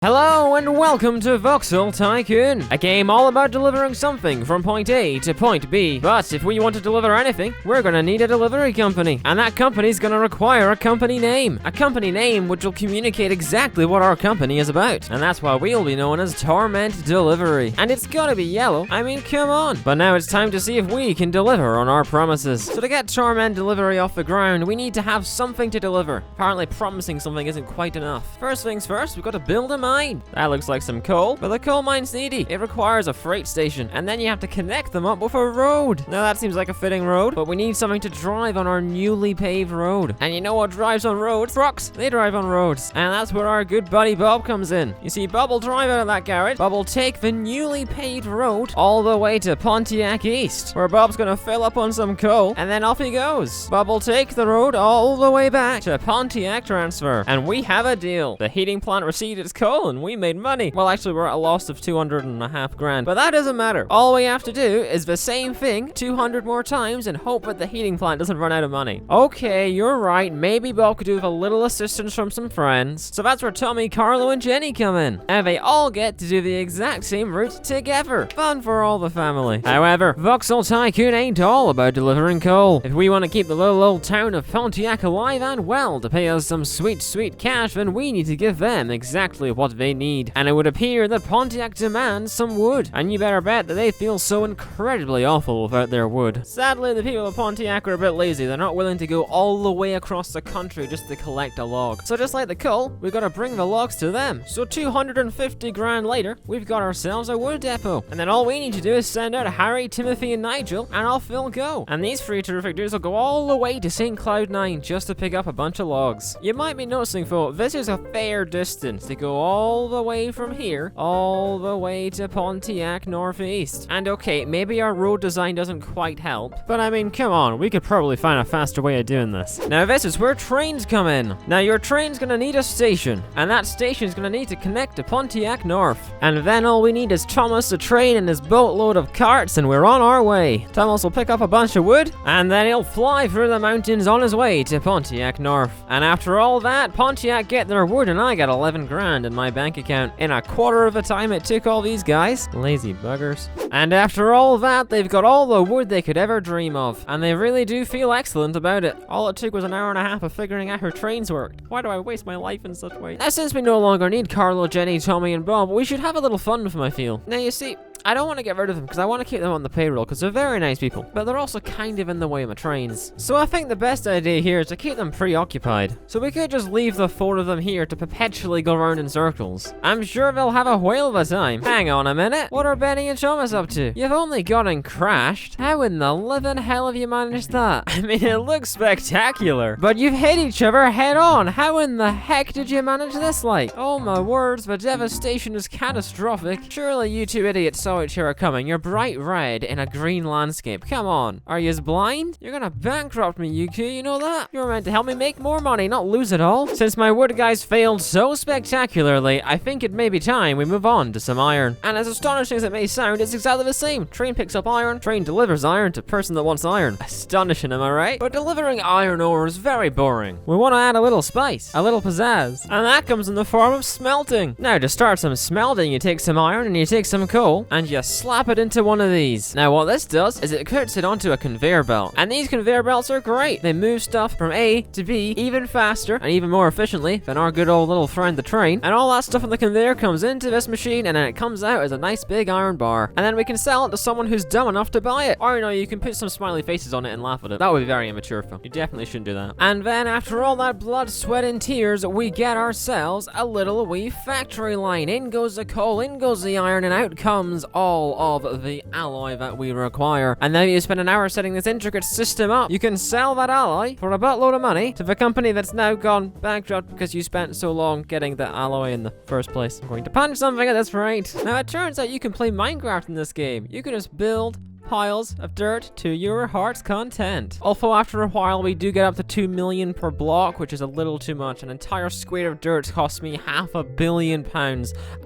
Hello and welcome to Voxel Tycoon, a game all about delivering something from point A to point B. But if we want to deliver anything, we're gonna need a delivery company. And that company's gonna require a company name. A company name which will communicate exactly what our company is about. And that's why we'll be known as Torment Delivery. And it's gotta be yellow. I mean, come on. But now it's time to see if we can deliver on our promises. So to get Torment Delivery off the ground, we need to have something to deliver. Apparently promising something isn't quite enough. First things first, we've got to build a mine. That looks like some coal, but the coal mine's needy. It requires a freight station, and then you have to connect them up with a road. Now that seems like a fitting road, but we need something to drive on our newly paved road. And you know what drives on roads? Trucks. They drive on roads. And that's where our good buddy Bob comes in. You see, Bob will drive out of that garage. Bob will take the newly paved road all the way to Pontiac East, where Bob's gonna fill up on some coal, and then off he goes. Bob will take the road all the way back to Pontiac Transfer, and we have a deal. The heating plant received its coal, and we made money. Well, actually, we're at a loss of 200.5 grand, but that doesn't matter. All we have to do is the same thing 200 more times and hope that the heating plant doesn't run out of money. Okay, you're right. Maybe Bob could do with a little assistance from some friends. So that's where Tommy, Carlo, and Jenny come in. And they all get to do the exact same route together. Fun for all the family. However, Voxel Tycoon ain't all about delivering coal. If we want to keep the little old town of Pontiac alive and well to pay us some sweet, sweet cash, then we need to give them exactly what they need. And it would appear that Pontiac demands some wood. And you better bet that they feel so incredibly awful without their wood. Sadly, the people of Pontiac are a bit lazy. They're not willing to go all the way across the country just to collect a log. So just like the coal, we've got to bring the logs to them. So 250 grand later, we've got ourselves a wood depot. And then all we need to do is send out Harry, Timothy, and Nigel, and off they'll go. And these three terrific dudes will go all the way to St. Cloud 9 just to pick up a bunch of logs. You might be noticing, though, this is a fair distance to go all the way from here, all the way to Pontiac Northeast. And okay, maybe our road design doesn't quite help, but I mean, come on, we could probably find a faster way of doing this. Now this is where trains come in. Now your train's gonna need a station, and that station's gonna need to connect to Pontiac North. And then all we need is Thomas, a train, and his boatload of carts, and we're on our way. Thomas will pick up a bunch of wood, and then he'll fly through the mountains on his way to Pontiac North. And after all that, Pontiac get their wood, and I got 11 grand in my bank account in a quarter of the time it took all these guys. Lazy buggers. And after all that, they've got all the wood they could ever dream of. And they really do feel excellent about it. All it took was an hour and a half of figuring out how trains worked. Why do I waste my life in such ways? Now, since we no longer need Carlo, Jenny, Tommy, and Bob, we should have a little fun with them, I feel. Now, you see, I don't want to get rid of them because I want to keep them on the payroll because they're very nice people, but they're also kind of in the way of my trains. So I think the best idea here is to keep them preoccupied. So we could just leave the four of them here to perpetually go around in circles. I'm sure they'll have a whale of a time. Hang on a minute. What are Benny and Thomas up to? You've only gotten crashed. How in the living hell have you managed that? I mean, it looks spectacular, but you've hit each other head on. How in the heck did you manage this like? Oh my words, the devastation is catastrophic. Surely you two idiots saw each other coming. You're bright red in a green landscape. Come on. Are you blind? You're gonna bankrupt me, you two, you know that? You're meant to help me make more money, not lose it all. Since my wood guys failed so spectacularly, I think it may be time we move on to some iron. And as astonishing as it may sound, it's exactly the same. Train picks up iron, train delivers iron to person that wants iron. Astonishing, am I right? But delivering iron ore is very boring. We want to add a little spice, a little pizzazz, and that comes in the form of smelting. Now, to start some smelting, you take some iron and you take some coal, and you slap it into one of these. Now, what this does is it puts it onto a conveyor belt, and these conveyor belts are great. They move stuff from A to B even faster and even more efficiently than our good old little friend the train, and all that stuff on the conveyor comes into this machine, and then it comes out as a nice big iron bar, and then we can sell it to someone who's dumb enough to buy it. Or, you know, you can put some smiley faces on it and laugh at it. That would be very immature, Phil. You definitely shouldn't do that. And then after all that blood, sweat, and tears, we get ourselves a little wee factory line. In goes the coal, in goes the iron, and out comes all of the alloy that we require. And now you spend an hour setting this intricate system up. You can sell that alloy for a buttload of money to the company that's now gone bankrupt because you spent so long getting the alloy in the first place. I'm going to punch something at this rate. Now it turns out you can play Minecraft in this game. You can just build, piles of dirt to your heart's content. Although after a while we do get up to 2 million per block, which is a little too much. An entire square of dirt cost me £500 million.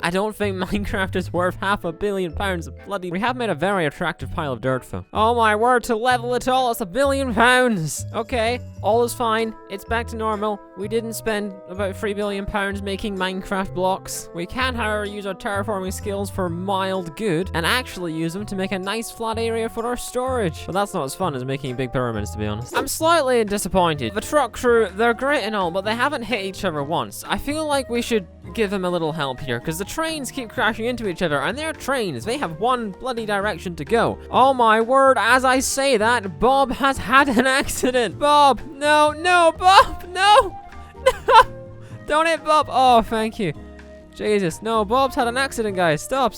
I don't think Minecraft is worth £500 million. Bloody, we have made a very attractive pile of dirt though. Oh my word, to level it all, it's £1 billion. Okay, all is fine. It's back to normal. We didn't spend about £3 billion making Minecraft blocks. We can, however, use our terraforming skills for mild good and actually use them to make a nice flat area for our storage. But that's not as fun as making big pyramids, to be honest. I'm slightly disappointed. The truck crew, they're great and all, but they haven't hit each other once. I feel like we should give them a little help here, because the trains keep crashing into each other, and they're trains. They have one bloody direction to go. Oh my word, as I say that, Bob has had an accident. Bob, no, Bob, no, no, don't hit Bob. Oh, thank you. Jesus, no, Bob's had an accident, guys. Stop.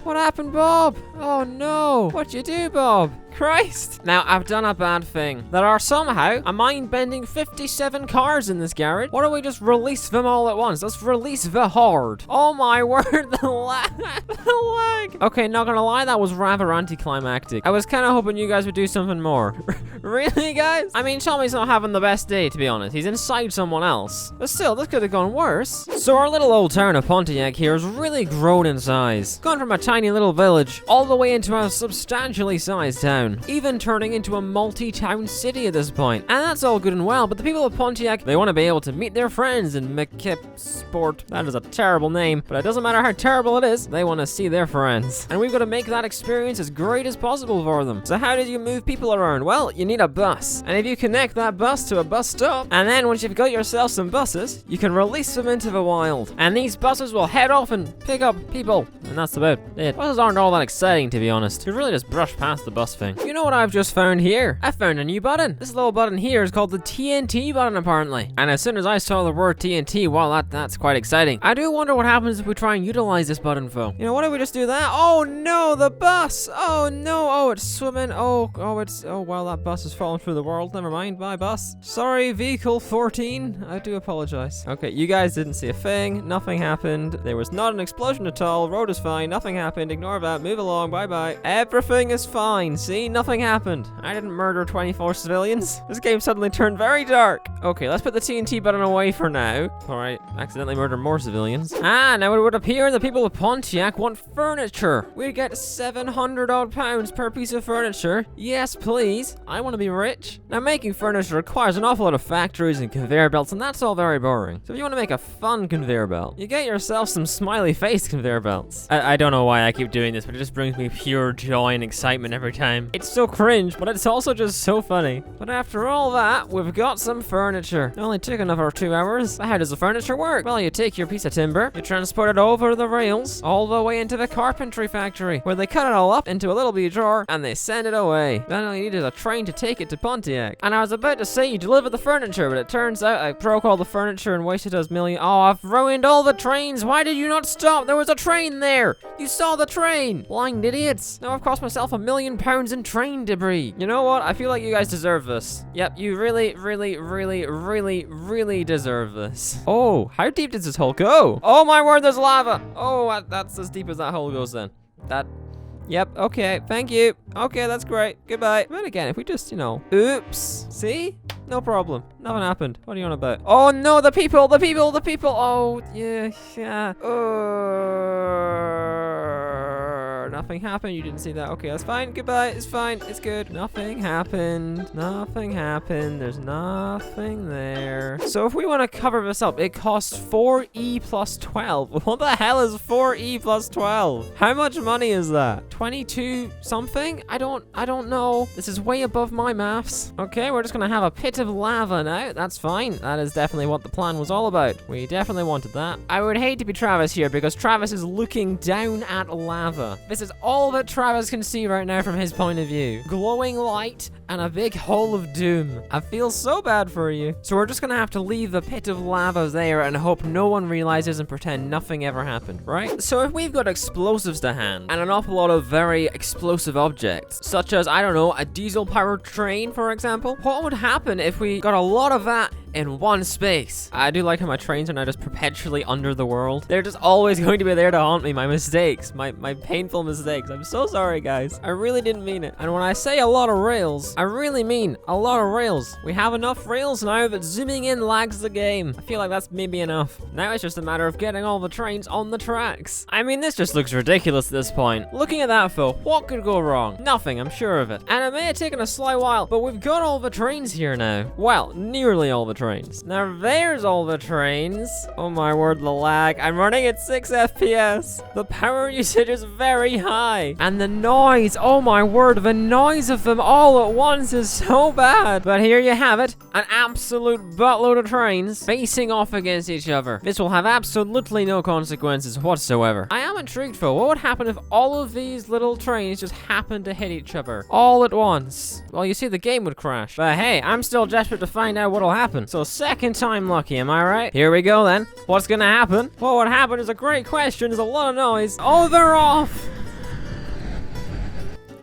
What happened, Bob? Oh no, what'd you do, Bob? Christ. Now, I've done a bad thing. There are somehow a mind-bending 57 cars in this garage. Why don't we just release them all at once? Let's release the horde. Oh my word, the lag. The lag. Okay, not gonna lie, that was rather anticlimactic. I was kind of hoping you guys would do something more. Really, guys? I mean, Tommy's not having the best day, to be honest. He's inside someone else. But still, this could have gone worse. So our little old town of Pontiac here has really grown in size. Gone from a tiny little village all the way into a substantially sized town. Even turning into a multi-town city at this point. And that's all good and well, but the people of Pontiac, they want to be able to meet their friends in McKipsport. That is a terrible name, but it doesn't matter how terrible it is, they want to see their friends. And we've got to make that experience as great as possible for them. So how did you move people around? Well, you need a bus. And if you connect that bus to a bus stop, and then once you've got yourself some buses, you can release them into the wild. And these buses will head off and pick up people. And that's about it. Buses aren't all that exciting, to be honest. You really just brush past the bus thing. You know what I've just found here? I found a new button. This little button here is called the TNT button, apparently. And as soon as I saw the word TNT, well, that's quite exciting. I do wonder what happens if we try and utilize this button, though. You know, what if we just do that? Oh no, the bus! Oh no, oh, it's swimming. Oh, well, that bus has fallen through the world. Never mind, bye bus. Sorry, vehicle 14. I do apologize. Okay, you guys didn't see a thing. Nothing happened. There was not an explosion at all. Road is fine. Nothing happened. Ignore that. Move along. Bye-bye. Everything is fine. See? Nothing happened. I didn't murder 24 civilians. This game suddenly turned very dark. Okay, let's put the TNT button away for now. Alright, accidentally murdered more civilians. Now it would appear the people of Pontiac want furniture. We get 700 odd pounds per piece of furniture. Yes, please. I want to be rich. Now, making furniture requires an awful lot of factories and conveyor belts, and that's all very boring. So if you want to make a fun conveyor belt, you get yourself some smiley face conveyor belts. I don't know why I keep doing this, but it just brings me pure joy and excitement every time. It's so cringe, but it's also just so funny. But after all that, we've got some furniture. It only took another 2 hours. But how does the furniture work? Well, you take your piece of timber, you transport it over the rails, all the way into the carpentry factory, where they cut it all up into a little bitty drawer, and they send it away. Then all you need is a train to take it to Pontiac. And I was about to say you deliver the furniture, but it turns out I broke all the furniture and wasted us million. Oh, I've ruined all the trains. Why did you not stop? There was a train there. You saw the train. Blind idiots. Now I've cost myself £1 million in train debris. You know what? I feel like you guys deserve this. Yep, you really deserve this. Oh, how deep does this hole go? Oh my word, there's lava. Oh, that's as deep as that hole goes then. Yep, okay, thank you. Okay, that's great. Goodbye. But again, if we just, oops. See? No problem. Nothing happened. What are you on about? Oh no, the people. Oh, yeah. Nothing happened. You didn't see that. Okay, that's fine. Goodbye. It's fine. It's good. Nothing happened. There's nothing there. So if we want to cover this up, it costs 4E plus 12. What the hell is 4E plus 12? How much money is that? 22 something? I don't know. This is way above my maths. Okay, we're just gonna have a pit of lava now. That's fine. That is definitely what the plan was all about. We definitely wanted that. I would hate to be Travis here because Travis is looking down at lava. This is all that Travis can see right now from his point of view. Glowing light and a big hole of doom. I feel so bad for you. So we're just gonna have to leave the pit of lava there and hope no one realizes and pretend nothing ever happened, right? So if we've got explosives to hand and an awful lot of very explosive objects, such as, I don't know, a diesel-powered train, for example, what would happen if we got a lot of that in one space. I do like how my trains are now just perpetually under the world. They're just always going to be there to haunt me. My mistakes, my painful mistakes. I'm so sorry, guys. I really didn't mean it. And when I say a lot of rails, I really mean a lot of rails. We have enough rails now that zooming in lags the game. I feel like that's maybe enough. Now it's just a matter of getting all the trains on the tracks. I mean, this just looks ridiculous at this point. Looking at that, Phil, what could go wrong? Nothing, I'm sure of it. And it may have taken a slight while, but we've got all the trains here now. Well, nearly all the trains. Now there's all the trains. Oh my word, the lag. I'm running at 6 FPS. The power usage is very high. And the noise, oh my word, the noise of them all at once is so bad. But here you have it, an absolute buttload of trains facing off against each other. This will have absolutely no consequences whatsoever. I am intrigued, Phil. What would happen if all of these little trains just happened to hit each other all at once? Well, you see, the game would crash. But hey, I'm still desperate to find out what'll happen. So second time lucky, am I right? Here we go then. What's gonna happen? What would happen is a great question. There's a lot of noise. Oh, they're off!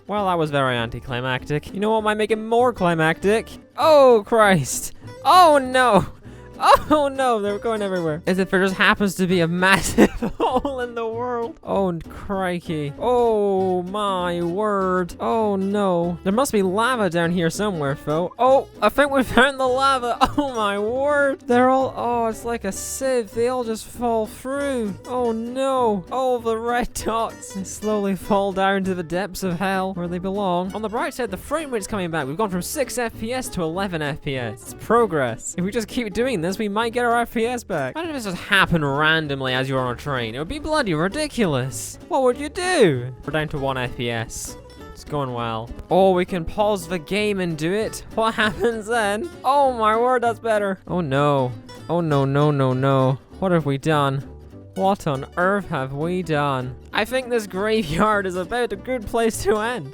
Well, that was very anticlimactic. You know what might make it more climactic? Oh, Christ. Oh, no. Oh no, they're going everywhere. As if there just happens to be a massive hole in the world. Oh, crikey. Oh my word. Oh no. There must be lava down here somewhere, Phil. Oh, I think we found the lava. Oh my word. They're all, oh, it's like a sieve. They all just fall through. Oh no. Oh, the red dots. They slowly fall down to the depths of hell where they belong. On the bright side, the frame rate's coming back. We've gone from 6 FPS to 11 FPS. It's progress. If we just keep doing this, we might get our FPS back. Imagine if this just happened randomly as you're on a train. It would be bloody ridiculous. What would you do? We're down to 1 FPS. It's going well. Oh, we can pause the game and do it. What happens then? Oh my word, that's better. Oh no. Oh no, no, no, no. What have we done? What on earth have we done? I think this graveyard is about a good place to end.